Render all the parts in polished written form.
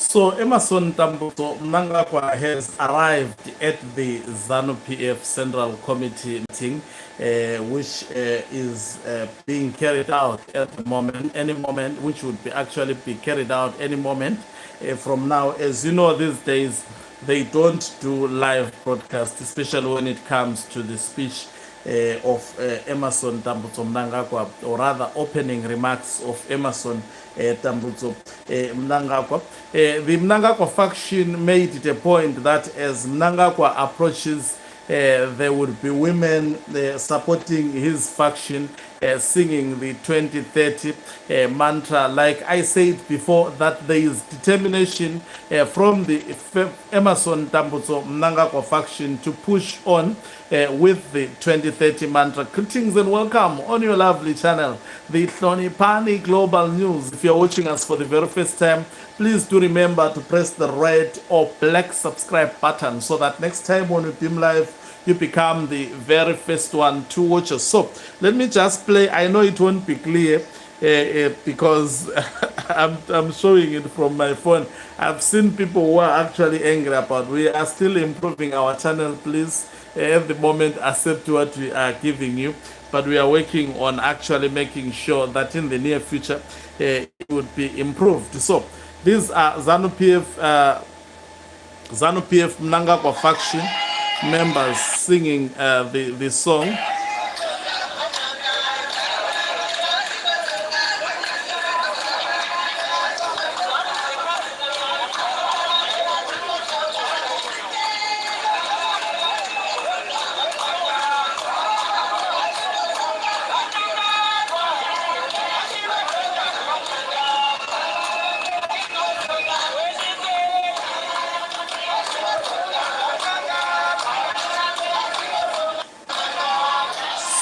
So Emerson Tambuto Mnangagwa has arrived at the ZANUPF Central Committee meeting, which is being carried out at the moment, any moment, which would be actually be carried out any moment from now. As you know, these days they don't do live broadcast, especially when it comes to the speech of Emerson Tambuto Mnangagwa, or rather opening remarks of Emerson Tambuto Mnangagwa. The Mnangagwa faction made it a point that as Mnangagwa approaches, there would be women supporting his faction, singing the 2030 mantra. Like I said before, that there is determination from the Emerson Tambuto Mnangagwa faction to push on with the 2030 mantra. Greetings and welcome on your lovely channel, the Hlonipani Global News. If you're watching us for the very first time, please do remember to press the red or black subscribe button so that next time when we beam live, you become the very first one to watch us. So let me just play. I know it won't be clear because I'm showing it from my phone. I've seen people who are actually angry about. We are still improving our channel. Please, at the moment, accept what we are giving you. But we are working on actually making sure that in the near future it would be improved. So these are ZANUPF Mnangagwa faction members singing the song.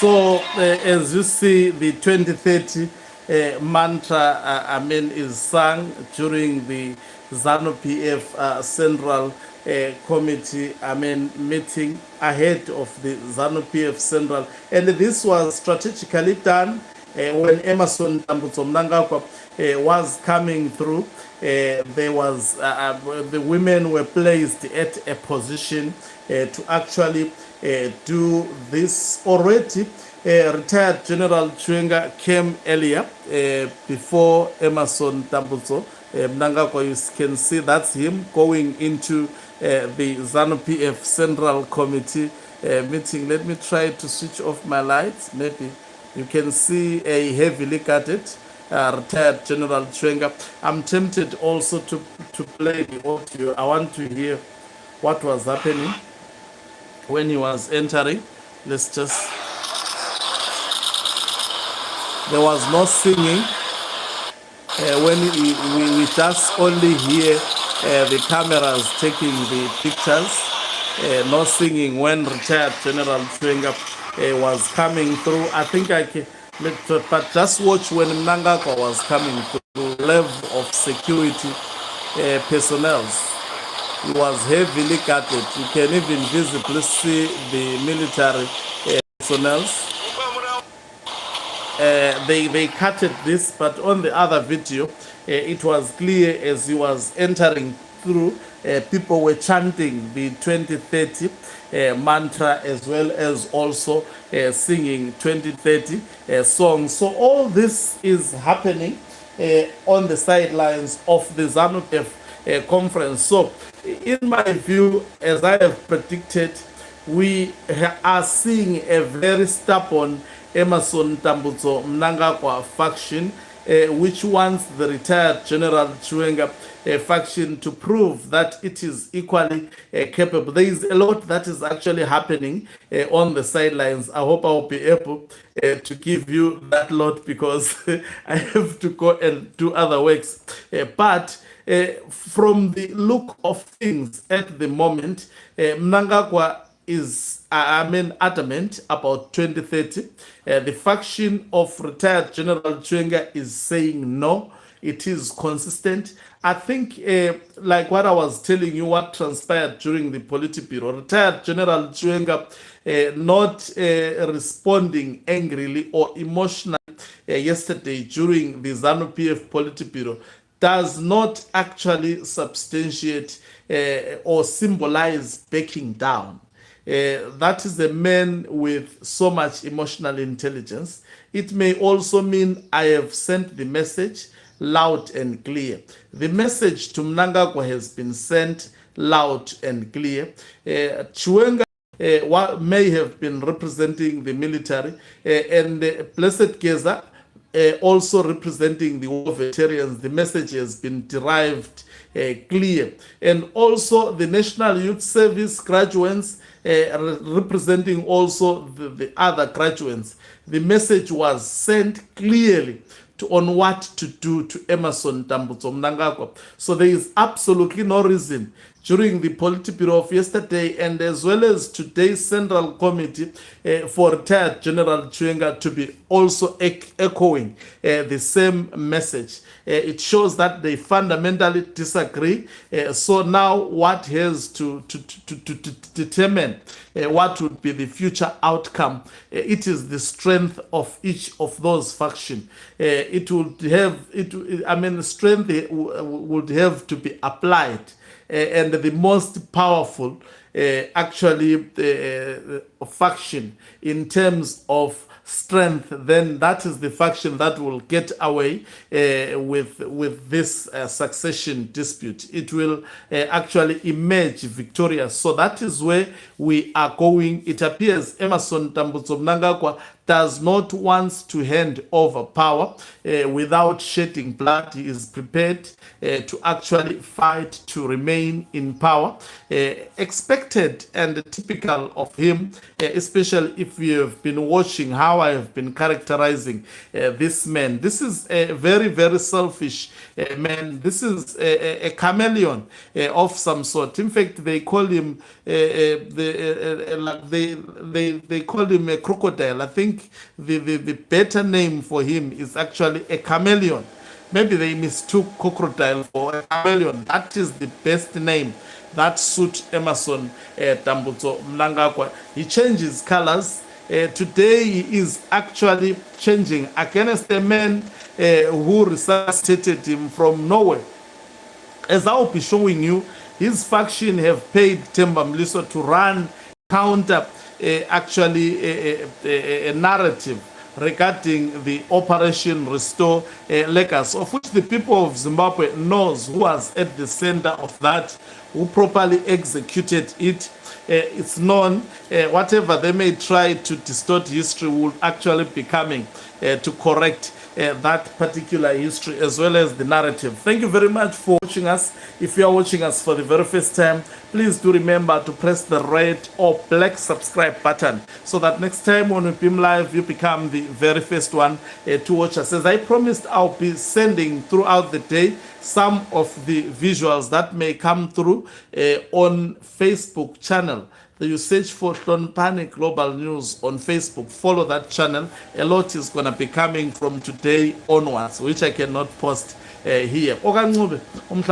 So as you see, the 2030 mantra, is sung during the ZANUPF Central Committee, meeting ahead of the ZANUPF Central. And this was strategically done when Emerson Tambuto Mnangagwa was coming through. There was the women were placed at a position to actually do this already. Retired General Chwenga came earlier before Emerson Tambuto Mnangagwa. You can see that's him going into the ZANUPF Central Committee meeting. Let me try to switch off my lights. Maybe you can see a heavily guarded retired General Chwenga. I'm tempted also to play the audio. I want to hear what was happening when he was entering. Let's just. There was no singing. When we just only hear the cameras taking the pictures. No singing when retired General Chwenga was coming through. I think I can. But just watch when Mnangagwa was coming through. Level of security personnel. He was heavily guarded. You can even visibly see the military personnel. They cutted this, but on the other video, it was clear as he was entering through, people were chanting the 2030 mantra, as well as also singing 2030 songs. So all this is happening on the sidelines of the ZANUPF conference. So in my view, as I have predicted, we are seeing a very stubborn Emerson Tambuto Mnangagwa faction, which wants the retired General Chwenga faction to prove that it is equally capable. There is a lot that is actually happening on the sidelines. I hope I will be able to give you that lot because I have to go and do other works. But from the look of things at the moment, Mnangagwa is adamant about 2030. The faction of retired General Chwenga is saying no. It is consistent. I think, like what I was telling you, what transpired during the Politburo, retired General Chwenga not responding angrily or emotionally yesterday during the ZANUPF Politburo does not actually substantiate or symbolize backing down. That is a man with so much emotional intelligence. It may also mean I have sent the message loud and clear. The message to Mnangagwa has been sent loud and clear. Chiwenga may have been representing the military, and Blessed Geza also representing the war veterans. The message has been derived clear. And also the National Youth Service graduates representing also the other graduates. The message was sent clearly on what to do to Emmerson Tambutso Mnangagwa. So there is absolutely no reason during the Politburo of yesterday and as well as today's Central Committee for retired General Chiwenga to be also echoing the same message. It shows that they fundamentally disagree. So now what has to determine what would be the future outcome, it is the strength of each of those factions. Strength would have to be applied. And the most powerful faction in terms of strength, then that is the faction that will get away with this succession dispute. It will actually emerge victorious. So that is where we are going. It appears Emmerson Tambutso Mnangagwa does not want to hand over power without shedding blood. He is prepared to actually fight to remain in power. Expected and typical of him, especially if you have been watching how I have been characterizing this man. This is a very, very selfish man. This is a chameleon of some sort. In fact, they call him they call him a crocodile. I think the better name for him is actually a chameleon. Maybe they mistook crocodile for a chameleon. That is the best name that suits Emmerson Tambutso Mnangagwa. He changes colors. Today he is actually changing against a man who resuscitated him from nowhere. As I will be showing you, his faction have paid Themba Mliso to run counter a narrative regarding the Operation Restore Legacy, of which the people of Zimbabwe knows who was at the center of that, who properly executed it. It's known. Whatever they may try to distort history will actually be coming to correct that particular history as well as the narrative. Thank you very much for watching us. If you are watching us for the very first time, please do remember to press the red or black subscribe button so that next time when we beam live, you become the very first one to watch us. As I promised, I'll be sending throughout the day some of the visuals that may come through on Facebook channel. You search for Hloniphani Global News on Facebook. Follow that channel. A lot is going to be coming from today onwards, which I cannot post here.